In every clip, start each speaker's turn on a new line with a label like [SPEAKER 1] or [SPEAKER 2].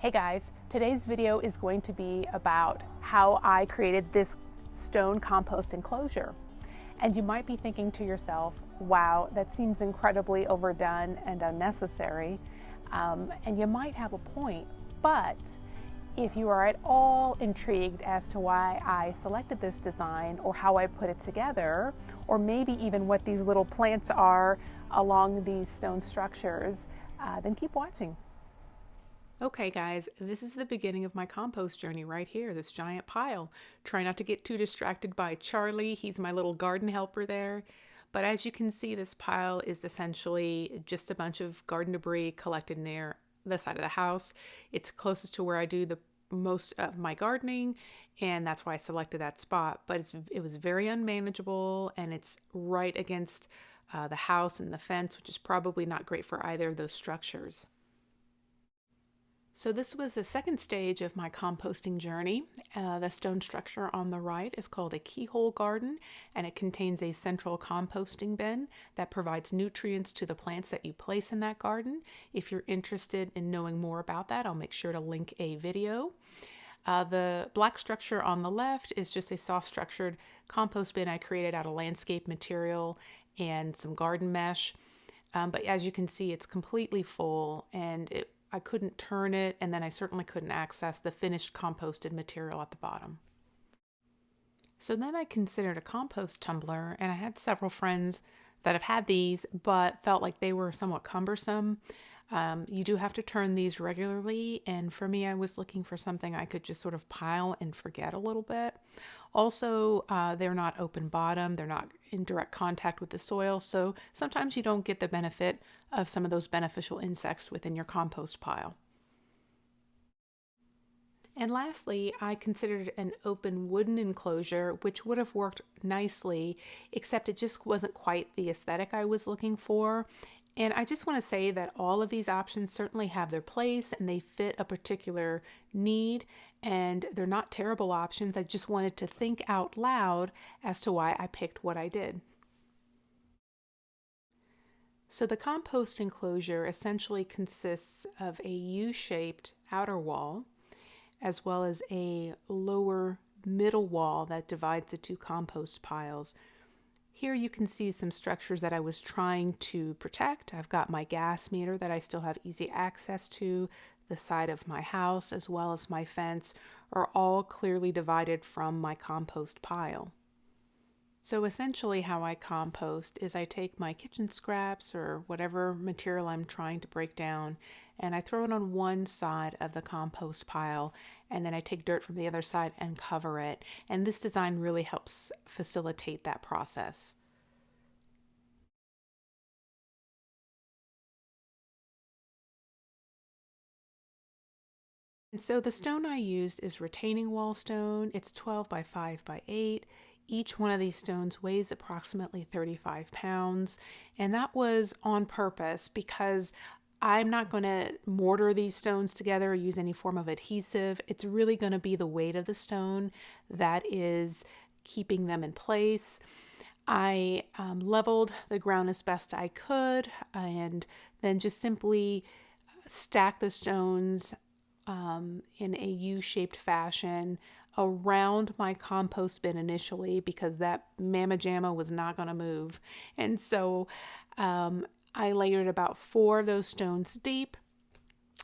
[SPEAKER 1] Hey guys, today's video is going to be about how I created this stone compost enclosure. And you might be thinking to yourself, wow, that seems incredibly overdone and unnecessary. And you might have a point, but if you are at all intrigued as to why I selected this design or how I put it together, or maybe even what these little plants are along these stone structures, then keep watching. Okay guys, this is the beginning of my compost journey right here, this giant pile. Try not to get too distracted by Charlie, he's my little garden helper there. But as you can see, this pile is essentially just a bunch of garden debris collected near the side of the house. It's closest to where I do the most of my gardening, and that's why I selected that spot. But it was very unmanageable, and it's right against the house and the fence, which is probably not great for either of those structures. So this was the second stage of my composting journey. The stone structure on the right is called a Keyhole Garden, and it contains a central composting bin that provides nutrients to the plants that you place in that garden. If you're interested in knowing more about that, I'll make sure to link a video. The black structure on the left is just a soft structured compost bin I created out of landscape material and some garden mesh. But as you can see, it's completely full, and I couldn't turn it, and then I certainly couldn't access the finished composted material at the bottom. So then I considered a compost tumbler, and I had several friends that have had these but felt like they were somewhat cumbersome. You do have to turn these regularly, and for me, I was looking for something I could just sort of pile and forget a little bit. Also, they're not open bottom, they're not in direct contact with the soil, so sometimes you don't get the benefit of some of those beneficial insects within your compost pile. And lastly, I considered an open wooden enclosure, which would have worked nicely, except it just wasn't quite the aesthetic I was looking for. And I just want to say that all of these options certainly have their place and they fit a particular need, and they're not terrible options. I just wanted to think out loud as to why I picked what I did. So the compost enclosure essentially consists of a U-shaped outer wall, as well as a lower middle wall that divides the two compost piles. Here you can see some structures that I was trying to protect. I've got my gas meter that I still have easy access to. The side of my house as well as my fence are all clearly divided from my compost pile. So essentially how I compost is I take my kitchen scraps or whatever material I'm trying to break down, and I throw it on one side of the compost pile, and then I take dirt from the other side and cover it. And this design really helps facilitate that process. And so the stone I used is retaining wall stone. It's 12 by 5 by 8. Each one of these stones weighs approximately 35 pounds. And that was on purpose because I'm not going to mortar these stones together or use any form of adhesive. It's really going to be the weight of the stone that is keeping them in place. I leveled the ground as best I could and then just simply stack the stones in a U-shaped fashion around my compost bin initially, because that mamma jamma was not going to move. And so I layered about 4 of those stones deep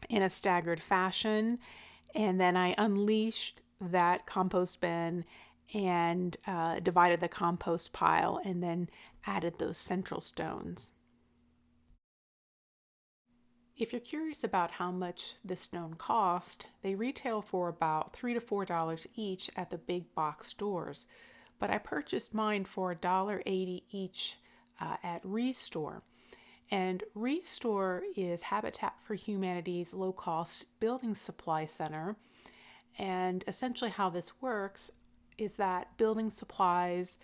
[SPEAKER 1] in a staggered fashion, and then I unleashed that compost bin and divided the compost pile and then added those central stones. If you're curious about how much this stone cost, they retail for about $3 to $4 each at the big box stores, but I purchased mine for $1.80 each at Restore. And Restore is Habitat for Humanity's low-cost building supply center, and essentially how this works is that building supplies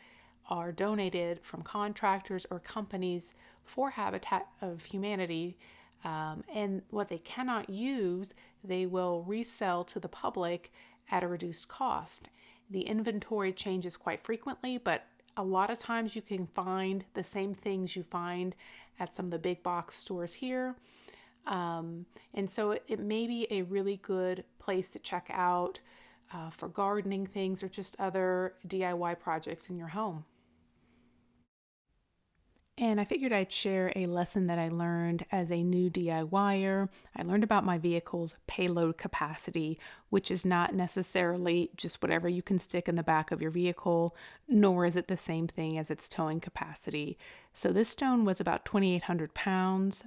[SPEAKER 1] are donated from contractors or companies for Habitat of Humanity. And what they cannot use, they will resell to the public at a reduced cost. The inventory changes quite frequently, but a lot of times you can find the same things you find at some of the big box stores here. And so it may be a really good place to check out for gardening things or just other DIY projects in your home. And I figured I'd share a lesson that I learned as a new DIYer. I learned about my vehicle's payload capacity, which is not necessarily just whatever you can stick in the back of your vehicle, nor is it the same thing as its towing capacity. So this stone was about 2,800 pounds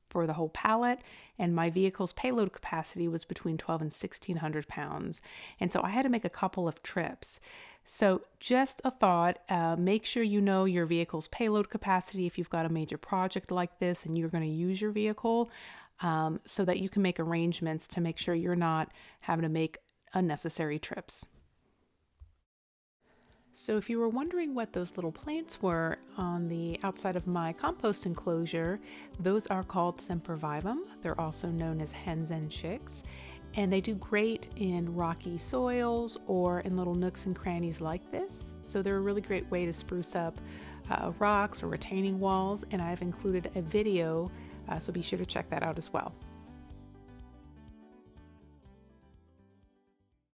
[SPEAKER 1] for the whole pallet, and my vehicle's payload capacity was between 12 and 1,600 pounds. And so I had to make a couple of trips. So just a thought, make sure you know your vehicle's payload capacity if you've got a major project like this and you're going to use your vehicle, so that you can make arrangements to make sure you're not having to make unnecessary trips. So if you were wondering what those little plants were on the outside of my compost enclosure, those are called Sempervivum. They're also known as hens and chicks, and they do great in rocky soils or in little nooks and crannies like this. So they're a really great way to spruce up rocks or retaining walls, and I've included a video, so be sure to check that out as well.